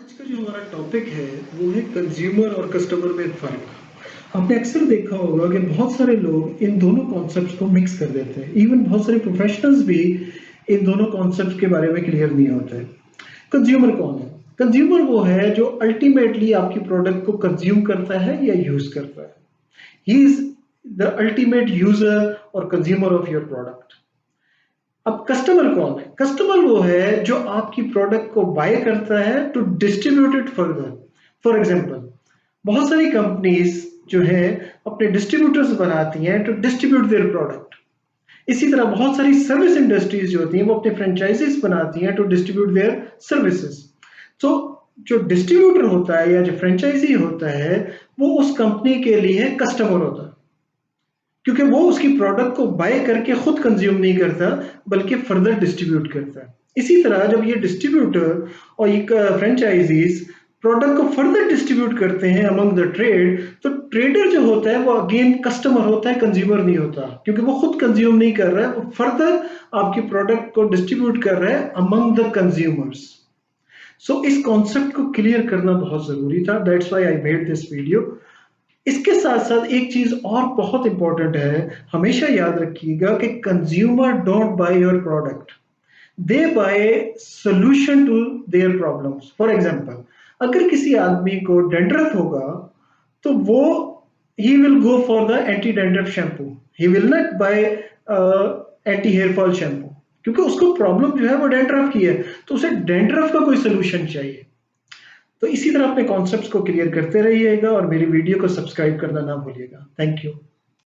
आज का जो हमारा टॉपिक है वो है कंज्यूमर और कस्टमर में फ़र्क। आपने अक्सर देखा होगा कि बहुत सारे लोग इन दोनों कॉन्सेप्ट्स को मिक्स कर देते हैं। इवन बहुत सारे प्रोफेशनल्स भी इन दोनों कॉन्सेप्ट्स के बारे में क्लियर नहीं होते। कंज्यूमर कौन है? कंज्यूमर वो है जो अल्टीमेटली आपकी प्रोडक्ट को कंज्यूम करता है या यूज़ करता है। He is the ultimate user और कंज्यूमर ऑफ योर प्रोडक्ट। अब कस्टमर कौन है? कस्टमर वो है जो आपकी प्रोडक्ट को बाय करता है to distribute it further. For example, बहुत सारी कंपनीज जो है अपने डिस्ट्रीब्यूटर्स बनाती हैं टू डिस्ट्रीब्यूट देयर प्रोडक्ट। इसी तरह बहुत सारी सर्विस इंडस्ट्रीज जो होती हैं वो अपने फ्रेंचाइजीज बनाती हैं टू डिस्ट्रीब्यूट देयर सर्विसेज। तो जो डिस्ट्रीब्यूटर होता है या जो फ्रेंचाइजी होता है वो उस कंपनी के लिए कस्टमर होता है, क्योंकि वो उसकी प्रोडक्ट को बाय करके खुद कंज्यूम नहीं करता बल्कि फर्दर डिस्ट्रीब्यूट करता है। इसी तरह जब ये डिस्ट्रीब्यूटर और ये फ्रेंचाइजीज प्रोडक्ट को फर्दर डिस्ट्रीब्यूट करते हैं अमंग द ट्रेड, तो ट्रेडर जो होता है वो अगेन कस्टमर होता है, कंज्यूमर नहीं होता, क्योंकि वो खुद कंज्यूम नहीं कर रहा है, वो फर्दर आपकी प्रोडक्ट को डिस्ट्रीब्यूट कर रहा है अमंग द कंज्यूमर्स। सो इस कॉन्सेप्ट को क्लियर करना बहुत जरूरी था, that's why I made this video. इसके साथ साथ एक चीज और बहुत इंपॉर्टेंट है, हमेशा याद रखिएगा कि consumer don't buy your product, they buy solution to their problems. For example, अगर किसी आदमी को डेंड्रफ होगा तो वो he will go for the anti dandruff shampoo, he will not buy anti hair fall shampoo, क्योंकि उसको प्रॉब्लम जो है वो डेंड्रफ की है, तो उसे डेंड्रफ का कोई सोल्यूशन चाहिए। तो इसी तरह अपने कॉन्सेप्ट्स को क्लियर करते रहिएगा और मेरी वीडियो को सब्सक्राइब करना ना भूलिएगा। Thank you.